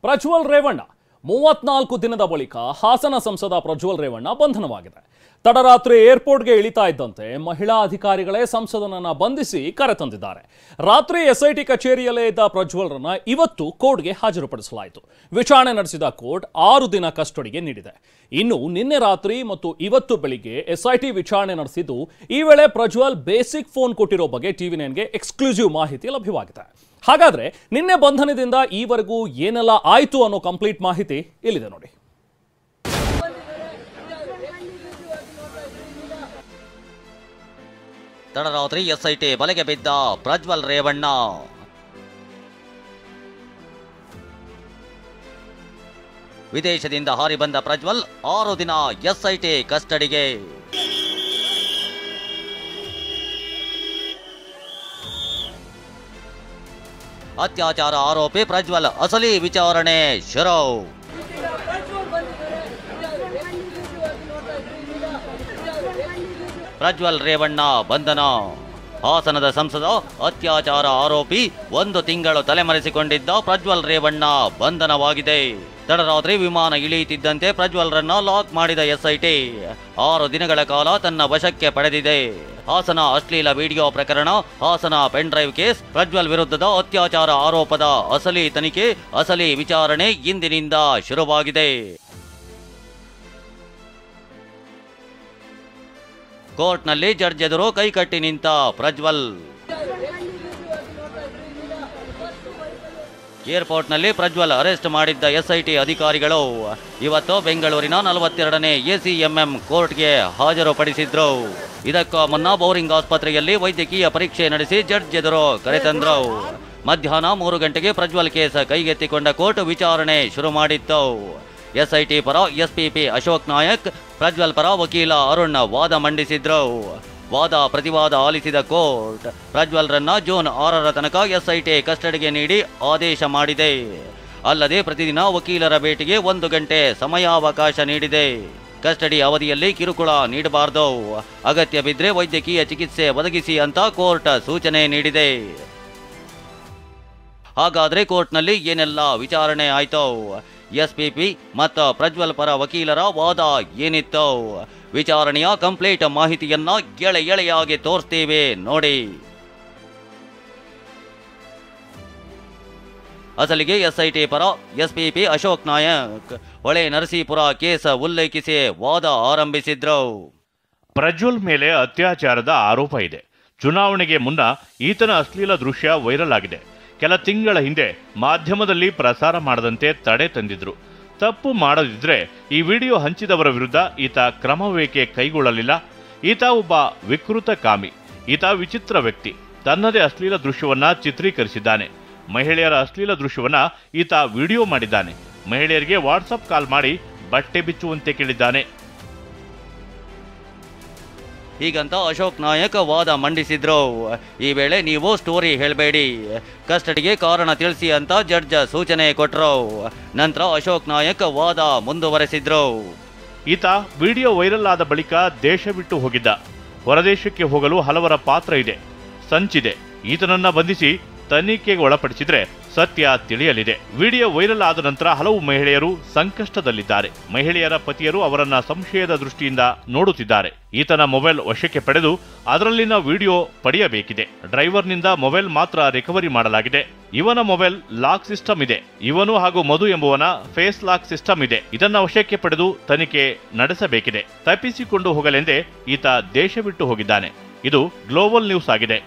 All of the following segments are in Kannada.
ಪ್ರಜ್ವಲ್ ರೇವಣ್ಣ 34 ದಿನದ ಬಳಿಕ ಹಾಸನ ಸಂಸದ ಪ್ರಜ್ವಲ್ ರೇವಣ್ಣ ಬಂಧನವಾಗಿದೆ. ತಡರಾತ್ರಿ ಏರ್ಪೋರ್ಟ್ಗೆ ಇಳಿತಾ ಇದ್ದಂತೆ ಮಹಿಳಾ ಅಧಿಕಾರಿಗಳೇ ಸಂಸದನನ್ನ ಬಂಧಿಸಿ ಕರೆತಂದಿದ್ದಾರೆ. ರಾತ್ರಿ ಎಸ್ಐಟಿ ಕಚೇರಿಯಲ್ಲೇ ಇದ್ದ ಪ್ರಜ್ವಲ್ರನ್ನ ಇವತ್ತು ಕೋರ್ಟ್ಗೆ ಹಾಜರುಪಡಿಸಲಾಯಿತು. ವಿಚಾರಣೆ ನಡೆಸಿದ ಕೋರ್ಟ್ 6 ದಿನ ಕಸ್ಟಡಿಗೆ ನೀಡಿದೆ. ಇನ್ನು ನಿನ್ನೆ ರಾತ್ರಿ ಮತ್ತು ಇವತ್ತು ಬೆಳಿಗ್ಗೆ ಎಸ್ಐಟಿ ವಿಚಾರಣೆ ನಡೆಸಿದ್ದು, ಈ ವೇಳೆ ಪ್ರಜ್ವಲ್ ಬೇಸಿಕ್ ಫೋನ್ ಕೊಟ್ಟಿರೋ ಬಗ್ಗೆ TV9ಗೆ ಎಕ್ಸ್ಕ್ಲೂಸಿವ್ ಮಾಹಿತಿ ಲಭ್ಯವಾಗಿದೆ. ಹಾಗಾದ್ರೆ ನಿನ್ನೆ ಬಂಧನದಿಂದ ಈವರೆಗೂ ಏನೆಲ್ಲ ಆಯ್ತು ಅನ್ನೋ ಕಂಪ್ಲೀಟ್ ಮಾಹಿತಿ ಇಲ್ಲಿದೆ ನೋಡಿ. ತಡರಾತ್ರಿ ಎಸ್ಐಟಿ ಬಲೆಗೆ ಬಿದ್ದ ಪ್ರಜ್ವಲ್ ರೇವಣ್ಣ. ವಿದೇಶದಿಂದ ಹಾರಿ ಬಂದ ಪ್ರಜ್ವಲ್ 6 ದಿನ ಎಸ್ಐಟಿ ಕಸ್ಟಡಿಗೆ. ಅತ್ಯಾಚಾರ ಆರೋಪಿ ಪ್ರಜ್ವಲ್ ಅಸಲಿ ವಿಚಾರಣೆ ಶುರು. ಪ್ರಜ್ವಲ್ ರೇವಣ್ಣ ಬಂಧನ. ಹಾಸನದ ಸಂಸದ ಅತ್ಯಾಚಾರ ಆರೋಪಿ 1 ತಿಂಗಳು ತಲೆಮರೆಸಿಕೊಂಡಿದ್ದ ಪ್ರಜ್ವಲ್ ರೇವಣ್ಣ ಬಂಧನವಾಗಿದೆ. ತಡರಾತ್ರಿ ವಿಮಾನ ಇಳಿಯುತ್ತಿದ್ದಂತೆ ಪ್ರಜ್ವಲ್ರನ್ನ ಲಾಕ್ ಮಾಡಿದ ಎಸ್ಐಟಿ 6 ದಿನಗಳ ಕಾಲ ತನ್ನ ವಶಕ್ಕೆ ಪಡೆದಿದೆ. ಹಾಸನ ಅಶ್ಲೀಲ ವಿಡಿಯೋ ಪ್ರಕರಣ, Hassan pen drive case, Prajwal ವಿರುದ್ಧದ ಅತ್ಯಾಚಾರ ಆರೋಪದ ಅಸಲಿ ತನಿಖೆ, ಅಸಲಿ ವಿಚಾರಣೆ ಇಂದಿನಿಂದ ಶುರುವಾಗಿದೆ. ಕೋರ್ಟ್ನಲ್ಲಿ ಜಡ್ಜ್ ಎದುರು ಕೈಕಟ್ಟಿ ನಿಂತ ಪ್ರಜ್ವಲ್. ಏರ್ಪೋರ್ಟ್ನಲ್ಲಿ ಪ್ರಜ್ವಲ್ ಅರೆಸ್ಟ್ ಮಾಡಿದ್ದ ಎಸ್ಐಟಿ ಅಧಿಕಾರಿಗಳು ಇವತ್ತು ಬೆಂಗಳೂರಿನ 42ನೇ ACMM ಕೋರ್ಟ್ಗೆ ಹಾಜರುಪಡಿಸಿದ್ರು. ಇದಕ್ಕೂ ಮುನ್ನ ಬೌರಿಂಗ್ ಆಸ್ಪತ್ರೆಯಲ್ಲಿ ವೈದ್ಯಕೀಯ ಪರೀಕ್ಷೆ ನಡೆಸಿ ಜಡ್ಜ್ ಎದುರು ಕರೆತಂದ್ರು. ಮಧ್ಯಾಹ್ನ 3 ಗಂಟೆಗೆ ಪ್ರಜ್ವಲ್ ಕೇಸ್ ಕೈಗೆತ್ತಿಕೊಂಡ ಕೋರ್ಟ್ ವಿಚಾರಣೆ ಶುರು ಮಾಡಿತ್ತು. ಎಸ್ಐಟಿ ಪರ SPP ಅಶೋಕ್ ನಾಯಕ್, ಪ್ರಜ್ವಲ್ ಪರ ವಕೀಲ ಅರುಣ್ ವಾದ ಮಂಡಿಸಿದ್ರು. ವಾದ ಪ್ರತಿವಾದ ಆಲಿಸಿದ ಕೋರ್ಟ್ ಪ್ರಜ್ವಲ್ರನ್ನ ಜೂನ್ 6ರ ತನಕ ಎಸ್ಐಟಿ ಕಸ್ಟಡಿಗೆ ನೀಡಿ ಆದೇಶ ಮಾಡಿದೆ. ಅಲ್ಲದೆ ಪ್ರತಿದಿನ ವಕೀಲರ ಭೇಟಿಗೆ 1 ಗಂಟೆ ಸಮಯಾವಕಾಶ ನೀಡಿದೆ. ಕಸ್ಟಡಿ ಅವಧಿಯಲ್ಲಿ ಕಿರುಕುಳ ನೀಡಬಾರದು, ಅಗತ್ಯ ಬಿದ್ದರೆ ವೈದ್ಯಕೀಯ ಚಿಕಿತ್ಸೆ ಒದಗಿಸಿ ಅಂತ ಕೋರ್ಟ್ ಸೂಚನೆ ನೀಡಿದೆ. ಹಾಗಾದ್ರೆ ಕೋರ್ಟ್ನಲ್ಲಿ ಏನೆಲ್ಲ ವಿಚಾರಣೆ ಆಯ್ತು? SPP ಮತ್ತು ಪ್ರಜ್ವಲ್ ಪರ ವಕೀಲರ ವಾದ ಏನಿತ್ತು? ವಿಚಾರಣೆಯ ಕಂಪ್ಲೀಟ್ ಮಾಹಿತಿಯನ್ನ ಎಳೆಯಾಗಿ ತೋರಿಸ್ತೀವಿ ನೋಡಿ. ಅಸಲಿಗೆ ಎಸ್ಐಟಿ ಪರ SPP ಅಶೋಕ್ ನಾಯಕ್ ಹೊಳೆ ನರಸೀಪುರ ಕೇಸ್ ಉಲ್ಲೇಖಿಸಿ ವಾದ ಆರಂಭಿಸಿದ್ರು. ಪ್ರಜ್ವಲ್ ಮೇಲೆ ಅತ್ಯಾಚಾರದ ಆರೋಪ ಇದೆ. ಚುನಾವಣೆಗೆ ಮುನ್ನ ಈತನ ಅಶ್ಲೀಲ ದೃಶ್ಯ ವೈರಲ್ ಆಗಿದೆ. ಕೆಲ ತಿಂಗಳ ಹಿಂದೆ ಮಾಧ್ಯಮದಲ್ಲಿ ಪ್ರಸಾರ ಮಾಡದಂತೆ ತಡೆ ತಂದಿದ್ರು. ತಪ್ಪು ಮಾಡದಿದ್ರೆ ಈ ವಿಡಿಯೋ ಹಂಚಿದವರ ವಿರುದ್ಧ ಈತ ಕ್ರಮವೇಕೆ ಕೈಗೊಳ್ಳಲಿಲ್ಲ? ಈತ ಒಬ್ಬ ವಿಕೃತ ಕಾಮಿ. ಈತ ವಿಚಿತ್ರ ವ್ಯಕ್ತಿ. ತನ್ನದೇ ಅಶ್ಲೀಲ ದೃಶ್ಯವನ್ನ ಚಿತ್ರೀಕರಿಸಿದ್ದಾನೆ. ಮಹಿಳೆಯರ ಅಶ್ಲೀಲ ದೃಶ್ಯವನ್ನ ಈತ ವಿಡಿಯೋ ಮಾಡಿದ್ದಾನೆ. ಮಹಿಳೆಯರಿಗೆ ವಾಟ್ಸಪ್ ಕಾಲ್ ಮಾಡಿ ಬಟ್ಟೆ ಬಿಚ್ಚುವಂತೆ ಕೇಳಿದ್ದಾನೆ. ಹೀಗಂತ ಅಶೋಕ್ ನಾಯಕ್ ವಾದ ಮಂಡಿಸಿದ್ರು. ಈ ವೇಳೆ ನೀವು ಸ್ಟೋರಿ ಹೇಳಬೇಡಿ, ಕಸ್ಟಡಿಗೆ ಕಾರಣ ತಿಳಿಸಿ ಅಂತ ಜಡ್ಜ್ ಸೂಚನೆ ಕೊಟ್ಟರು. ನಂತರ ಅಶೋಕ್ ನಾಯಕ್ ವಾದ ಮುಂದುವರೆಸಿದ್ರು. ಈತ ವಿಡಿಯೋ ವೈರಲ್ ಆದ ಬಳಿಕ ದೇಶ ಬಿಟ್ಟು ಹೋಗಿದ್ದ. ಹೊರದೇಶಕ್ಕೆ ಹೋಗಲು ಹಲವರ ಪಾತ್ರ ಇದೆ, ಸಂಚಿದೆ. ಈತನನ್ನ ಬಂಧಿಸಿ ತನಿಖೆಗೆ ಒಳಪಡಿಸಿದ್ರೆ ಸತ್ಯ ತಿಳಿಯಲಿದೆ. ವಿಡಿಯೋ ವೈರಲ್ ಆದ ನಂತರ ಹಲವು ಮಹಿಳೆಯರು ಸಂಕಷ್ಟದಲ್ಲಿದ್ದಾರೆ. ಮಹಿಳೆಯರ ಪತಿಯರು ಅವರನ್ನ ಸಂಶಯದ ದೃಷ್ಟಿಯಿಂದ ನೋಡುತ್ತಿದ್ದಾರೆ. ಈತನ ಮೊಬೈಲ್ ವಶಕ್ಕೆ ಪಡೆದು ಅದರಲ್ಲಿನ ವಿಡಿಯೋ ಪಡೆಯಬೇಕಿದೆ. ಡ್ರೈವರ್ನಿಂದ ಮೊಬೈಲ್ ಮಾತ್ರ ರಿಕವರಿ ಮಾಡಲಾಗಿದೆ. ಇವನ ಮೊಬೈಲ್ ಲಾಕ್ ಸಿಸ್ಟಮ್ ಇದೆ. ಇವನು ಹಾಗೂ ಮಧು ಎಂಬುವನ ಫೇಸ್ ಲಾಕ್ ಸಿಸ್ಟಮ್ ಇದೆ. ಇದನ್ನ ವಶಕ್ಕೆ ಪಡೆದು ತನಿಖೆ ನಡೆಸಬೇಕಿದೆ. ತಪ್ಪಿಸಿಕೊಂಡು ಹೋಗಲೆಂದೇ ಈತ ದೇಶ ಬಿಟ್ಟು ಹೋಗಿದ್ದಾನೆ. ಇದು ಗ್ಲೋಬಲ್ ನ್ಯೂಸ್ ಆಗಿದೆ.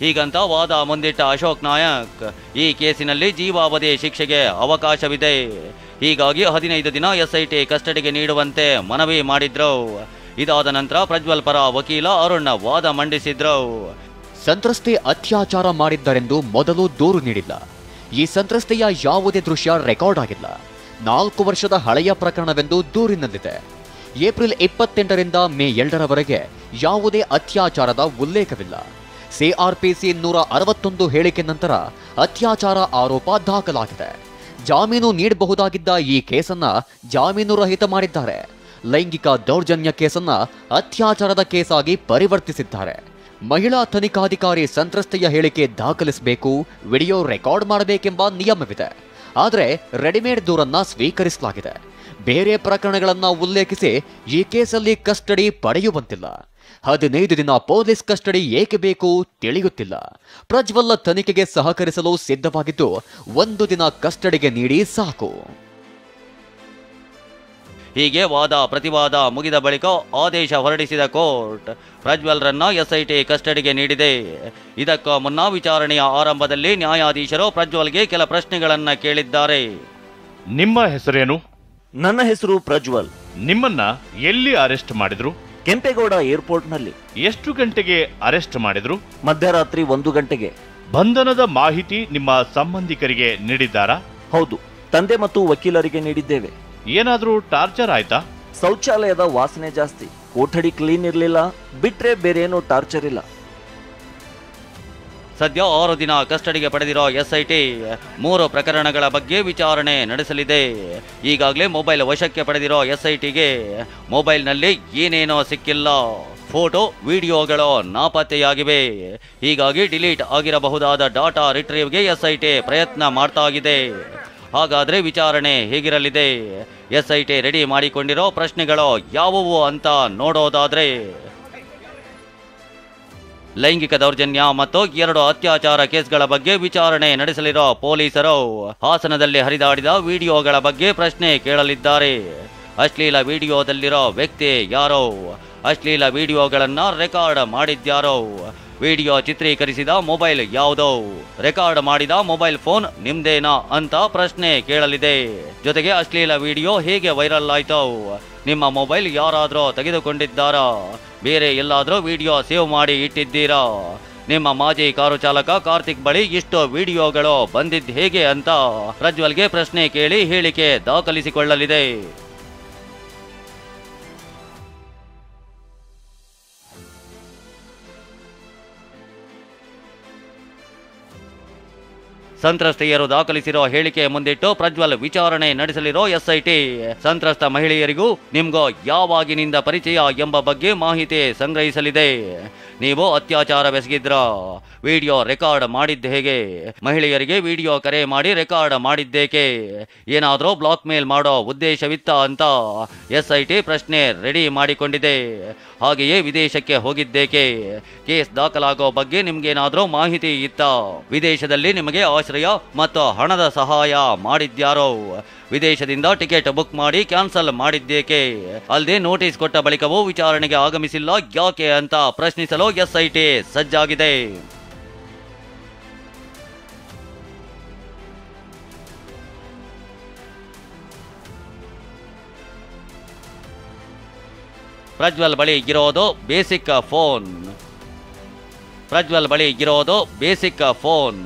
ಹೀಗಂತ ವಾದ ಮುಂದಿಟ್ಟ ಅಶೋಕ್ ನಾಯಕ್ ಈ ಕೇಸಿನಲ್ಲಿ ಜೀವಾವಧಿ ಶಿಕ್ಷೆಗೆ ಅವಕಾಶವಿದೆ. ಹೀಗಾಗಿ 15 ದಿನ ಎಸ್ಐಟಿ ಕಸ್ಟಡಿಗೆ ನೀಡುವಂತೆ ಮನವಿ ಮಾಡಿದ್ರು. ಇದಾದ ನಂತರ ಪ್ರಜ್ವಲ್ ಪರ ವಕೀಲ ಅರುಣ್ ವಾದ ಮಂಡಿಸಿದ್ರು. ಸಂತ್ರಸ್ತೆ ಅತ್ಯಾಚಾರ ಮಾಡಿದ್ದರೆಂದು ಮೊದಲು ದೂರು ನೀಡಿಲ್ಲ. ಈ ಸಂತ್ರಸ್ತೆಯ ಯಾವುದೇ ದೃಶ್ಯ ರೆಕಾರ್ಡ್ ಆಗಿಲ್ಲ. 4 ವರ್ಷದ ಹಳೆಯ ಪ್ರಕರಣವೆಂದು ದೂರಿನಲ್ಲಿದೆ. ಏಪ್ರಿಲ್ 28ರಿಂದ ಮೇ 2ರವರೆಗೆ ಯಾವುದೇ ಅತ್ಯಾಚಾರದ ಉಲ್ಲೇಖವಿಲ್ಲ. CRPC 161 ಹೇಳಿಕೆ ನಂತರ ಅತ್ಯಾಚಾರ ಆರೋಪ ದಾಖಲಾಗಿದೆ. ಜಾಮೀನು ನೀಡಬಹುದಾಗಿದ್ದ ಈ ಕೇಸನ್ನ ಜಾಮೀನು ರಹಿತ ಮಾಡಿದ್ದಾರೆ. ಲೈಂಗಿಕ ದೌರ್ಜನ್ಯ ಕೇಸನ್ನ ಅತ್ಯಾಚಾರದ ಕೇಸಾಗಿ ಪರಿವರ್ತಿಸಿದ್ದಾರೆ. ಮಹಿಳಾ ತನಿಖಾಧಿಕಾರಿ ಸಂತ್ರಸ್ತೆಯ ಹೇಳಿಕೆ ದಾಖಲಿಸಬೇಕು, ವಿಡಿಯೋ ರೆಕಾರ್ಡ್ ಮಾಡಬೇಕೆಂಬ ನಿಯಮವಿದೆ. ಆದರೆ ರೆಡಿಮೇಡ್ ದೂರನ್ನ ಸ್ವೀಕರಿಸಲಾಗಿದೆ. ಬೇರೆ ಪ್ರಕರಣಗಳನ್ನ ಉಲ್ಲೇಖಿಸಿ ಈ ಕೇಸಲ್ಲಿ ಕಸ್ಟಡಿ ಪಡೆಯುವಂತಿಲ್ಲ. 15 ದಿನ ಪೊಲೀಸ್ ಕಸ್ಟಡಿ ಏಕೆ ಬೇಕು ತಿಳಿಯುತ್ತಿಲ್ಲ. ಪ್ರಜ್ವಲ್ ತನಿಖೆಗೆ ಸಹಕರಿಸಲು ಸಿದ್ಧವಾಗಿದ್ದು 1 ದಿನ ಕಸ್ಟಡಿಗೆ ನೀಡಿ ಸಾಕು. ಹೀಗೆ ವಾದ ಪ್ರತಿವಾದ ಮುಗಿದ ಬಳಿಕ ಆದೇಶ ಹೊರಡಿಸಿದ ಕೋರ್ಟ್ ಪ್ರಜ್ವಲ್ರನ್ನ ಎಸ್ಐಟಿ ಕಸ್ಟಡಿಗೆ ನೀಡಿದೆ. ಇದಕ್ಕೂ ಮುನ್ನ ವಿಚಾರಣೆಯ ಆರಂಭದಲ್ಲಿ ನ್ಯಾಯಾಧೀಶರು ಪ್ರಜ್ವಲ್ಗೆ ಕೆಲ ಪ್ರಶ್ನೆಗಳನ್ನ ಕೇಳಿದ್ದಾರೆ. ನಿಮ್ಮ ಹೆಸರೇನು? ನನ್ನ ಹೆಸರು ಪ್ರಜ್ವಲ್. ನಿಮ್ಮನ್ನ ಎಲ್ಲಿ ಅರೆಸ್ಟ್ ಮಾಡಿದ್ರು? ಕೆಂಪೇಗೌಡ ಏರ್ಪೋರ್ಟ್ನಲ್ಲಿ. ಎಷ್ಟು ಗಂಟೆಗೆ ಅರೆಸ್ಟ್ ಮಾಡಿದ್ರು? ಮಧ್ಯರಾತ್ರಿ 1 ಗಂಟೆಗೆ. ಬಂಧನದ ಮಾಹಿತಿ ನಿಮ್ಮ ಸಂಬಂಧಿಕರಿಗೆ ನೀಡಿದ್ದಾರಾ? ಹೌದು, ತಂದೆ ಮತ್ತು ವಕೀಲರಿಗೆ ನೀಡಿದ್ದೇವೆ. ಏನಾದ್ರೂ ಟಾರ್ಚರ್ ಆಯ್ತಾ? ಶೌಚಾಲಯದ ವಾಸನೆ ಜಾಸ್ತಿ, ಕೊಠಡಿ ಕ್ಲೀನ್ ಇರಲಿಲ್ಲ, ಬಿಟ್ರೆ ಬೇರೇನೂ ಟಾರ್ಚರ್ ಇಲ್ಲ. ಸದ್ಯ 6 ದಿನ ಕಸ್ಟಡಿಗೆ ಪಡೆದಿರೋ ಎಸ್ಐಟಿ 3 ಪ್ರಕರಣಗಳ ಬಗ್ಗೆ ವಿಚಾರಣೆ ನಡೆಸಲಿದೆ. ಈಗಾಗಲೇ ಮೊಬೈಲ್ ವಶಕ್ಕೆ ಪಡೆದಿರೋ ಎಸ್ಐಟಿಗೆ ಮೊಬೈಲ್ನಲ್ಲಿ ಏನೇನೋ ಸಿಕ್ಕಿಲ್ಲ. ಫೋಟೋ ವಿಡಿಯೋಗಳು ನಾಪತ್ತೆಯಾಗಿವೆ. ಹೀಗಾಗಿ ಡಿಲೀಟ್ ಆಗಿರಬಹುದಾದ ಡಾಟಾ ರಿಟ್ರೀವ್ಗೆ ಎಸ್ಐಟಿ ಪ್ರಯತ್ನ ಮಾಡ್ತಾ ಇದೆ. ಹಾಗಾದ್ರೆ ವಿಚಾರಣೆ ಹೇಗಿರಲಿದೆ? ಎಸ್ಐಟಿ ರೆಡಿ ಮಾಡಿಕೊಂಡಿರೋ ಪ್ರಶ್ನೆಗಳು ಯಾವುವು ಅಂತ ನೋಡೋದಾದ್ರೆ, ಲೈಂಗಿಕ ದೌರ್ಜನ್ಯ ಮತ್ತು 2 ಅತ್ಯಾಚಾರ ಕೇಸ್ಗಳ ಬಗ್ಗೆ ವಿಚಾರಣೆ ನಡೆಸಲಿರೋ ಪೊಲೀಸರು ಹಾಸನದಲ್ಲಿ ಹರಿದಾಡಿದ ವಿಡಿಯೋಗಳ ಬಗ್ಗೆ ಪ್ರಶ್ನೆ ಕೇಳಲಿದ್ದಾರೆ. ಅಶ್ಲೀಲ ವಿಡಿಯೋದಲ್ಲಿರೋ ವ್ಯಕ್ತಿ ಯಾರೋ? ಅಶ್ಲೀಲ ವಿಡಿಯೋಗಳನ್ನ ರೆಕಾರ್ಡ್ ಮಾಡಿದ್ಯಾರೋ? ವಿಡಿಯೋ ಚಿತ್ರೀಕರಿಸಿದ ಮೊಬೈಲ್ ಯಾವುದೋ? ರೆಕಾರ್ಡ್ ಮಾಡಿದ ಮೊಬೈಲ್ ಫೋನ್ ನಿಮ್ದೇನಾ ಅಂತ ಪ್ರಶ್ನೆ ಕೇಳಲಿದೆ. ಜೊತೆಗೆ ಅಶ್ಲೀಲ ವಿಡಿಯೋ ಹೇಗೆ ವೈರಲ್ ಆಯ್ತೋ? ನಿಮ್ಮ ಮೊಬೈಲ್ ಯಾರಾದ್ರೂ ತೆಗೆದುಕೊಂಡಿದ್ದಾರಾ? ಬೇರೆ ಎಲ್ಲಾದ್ರೂ ವಿಡಿಯೋ ಸೇವ್ ಮಾಡಿ ಇಟ್ಟಿದ್ದೀರಾ? ನಿಮ್ಮ ಮಾಜಿ ಕಾರು ಚಾಲಕ ಕಾರ್ತಿಕ್ ಬಳಿ ಇಷ್ಟು ವಿಡಿಯೋಗಳು ಬಂದಿದ್ದು ಹೇಗೆ ಅಂತ ಪ್ರಜ್ವಲ್ಗೆ ಪ್ರಶ್ನೆ ಕೇಳಿ ಹೇಳಿಕೆ ದಾಖಲಿಸಿಕೊಳ್ಳಲಿದೆ. ಸಂತ್ರಸ್ತೆಯರು ದಾಖಲಿಸಿರೋ ಹೇಳಿಕೆ ಮುಂದಿಟ್ಟು ಪ್ರಜ್ವಲ್ ವಿಚಾರಣೆ ನಡೆಸಲಿರೋ ಎಸ್ಐಟಿ ಸಂತ್ರಸ್ತ ಮಹಿಳೆಯರಿಗೂ ನಿಮ್ಗೋ ಯಾವಾಗಿನಿಂದ ಪರಿಚಯ ಎಂಬ ಬಗ್ಗೆ ಮಾಹಿತಿ ಸಂಗ್ರಹಿಸಲಿದೆ. ನೀವು ಅತ್ಯಾಚಾರವೆಸಗಿದ್ರ? ವಿಡಿಯೋ ರೆಕಾರ್ಡ್ ಮಾಡಿದ್ದು ಹೇಗೆ? ಮಹಿಳೆಯರಿಗೆ ವಿಡಿಯೋ ಕರೆ ಮಾಡಿ ರೆಕಾರ್ಡ್ ಮಾಡಿದ್ದೇಕೆ? ಏನಾದರೂ ಬ್ಲಾಕ್ ಮೇಲ್ ಮಾಡೋ ಉದ್ದೇಶವಿತ್ತ ಅಂತ ಎಸ್ಐಟಿ ಪ್ರಶ್ನೆ ರೆಡಿ ಮಾಡಿಕೊಂಡಿದೆ. ಹಾಗೆಯೇ ವಿದೇಶಕ್ಕೆ ಹೋಗಿದ್ದೇಕೆ? ಕೇಸ್ ದಾಖಲಾಗೋ ಬಗ್ಗೆ ನಿಮ್ಗೇನಾದ್ರೂ ಮಾಹಿತಿ ಇತ್ತ? ವಿದೇಶದಲ್ಲಿ ನಿಮಗೆ ಆಶ್ರಯ ಮತ್ತು ಹಣದ ಸಹಾಯ ಮಾಡಿದ್ಯಾರೋ? ವಿದೇಶದಿಂದ ಟಿಕೆಟ್ ಬುಕ್ ಮಾಡಿ ಕ್ಯಾನ್ಸಲ್ ಮಾಡಿದ್ದೇಕೆ? ಅಲ್ಲದೆ ನೋಟಿಸ್ ಕೊಟ್ಟ ಬಳಿಕವೂ ವಿಚಾರಣೆಗೆ ಆಗಮಿಸಿಲ್ಲ ಯಾಕೆ ಅಂತ ಪ್ರಶ್ನಿಸಲು ಎಸ್ಐಟಿ ಸಜ್ಜಾಗಿದೆ. ಪ್ರಜ್ವಲ್ ಬಳಿ ಇರೋದು ಬೇಸಿಕ್ ಫೋನ್. ಪ್ರಜ್ವಲ್ ಬಳಿ ಇರೋದು ಬೇಸಿಕ್ ಫೋನ್.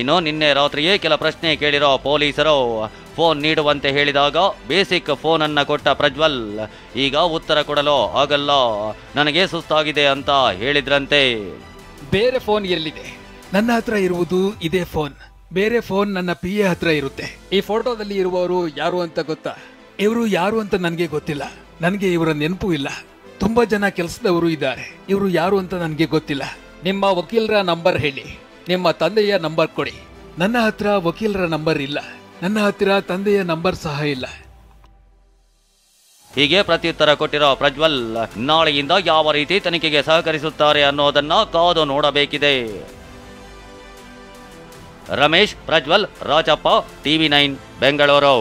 ಇನ್ನು ನಿನ್ನೆ ರಾತ್ರಿಯೇ ಕೆಲ ಪ್ರಶ್ನೆ ಕೇಳಿರೋ ಪೊಲೀಸರು ಫೋನ್ ನೀಡುವಂತೆ ಹೇಳಿದಾಗ ಬೇಸಿಕ್ ಫೋನ್ ಅನ್ನ ಕೊಟ್ಟ ಪ್ರಜ್ವಲ್ ಈಗ ಉತ್ತರ ಕೊಡಲು ಆಗಲ್ಲ, ನನಗೆ ಸುಸ್ತಾಗಿದೆ ಅಂತ ಹೇಳಿದ್ರಂತೆ. ಬೇರೆ ಫೋನ್ ಎಲ್ಲಿದೆ? ನನ್ನ ಹತ್ರ ಇರುವುದು ಇದೇ ಫೋನ್. ಬೇರೆ ಫೋನ್ ನನ್ನ PA ಹತ್ರ ಇರುತ್ತೆ. ಈ ಫೋಟೋದಲ್ಲಿ ಇರುವವರು ಯಾರು ಅಂತ ಗೊತ್ತಾ? ಇವರು ಯಾರು ಅಂತ ನನಗೆ ಗೊತ್ತಿಲ್ಲ. ನನಗೆ ಇವರ ನೆನಪು ಇಲ್ಲ. ತುಂಬಾ ಜನ ಕೆಲಸದವರು ಇದ್ದಾರೆ. ಇವರು ಯಾರು ಅಂತ ನನಗೆ ಗೊತ್ತಿಲ್ಲ. ನಿಮ್ಮ ವಕೀಲರ ನಂಬರ್ ಹೇಳಿ, ನಿಮ್ಮ ತಂದೆಯ ನಂಬರ್ ಕೊಡಿ. ನನ್ನ ಹತ್ರ ವಕೀಲರ ನಂಬರ್ ಇಲ್ಲ. ನನ್ನ ಹತ್ತಿರ ತಂದೆಯ ನಂಬರ್ ಸಹ ಇಲ್ಲ. ಹೀಗೆ ಪ್ರತ್ಯುತ್ತರ ಕೊಟ್ಟಿರೋ ಪ್ರಜ್ವಲ್ ನಾಳೆಯಿಂದ ಯಾವ ರೀತಿ ತನಿಖೆಗೆ ಸಹಕರಿಸುತ್ತಾರೆ ಅನ್ನೋದನ್ನ ಕಾದು ನೋಡಬೇಕಿದೆ. ರಮೇಶ್, ಪ್ರಜ್ವಲ್, ರಾಜಪ್ಪ, TV9 ಬೆಂಗಳೂರು.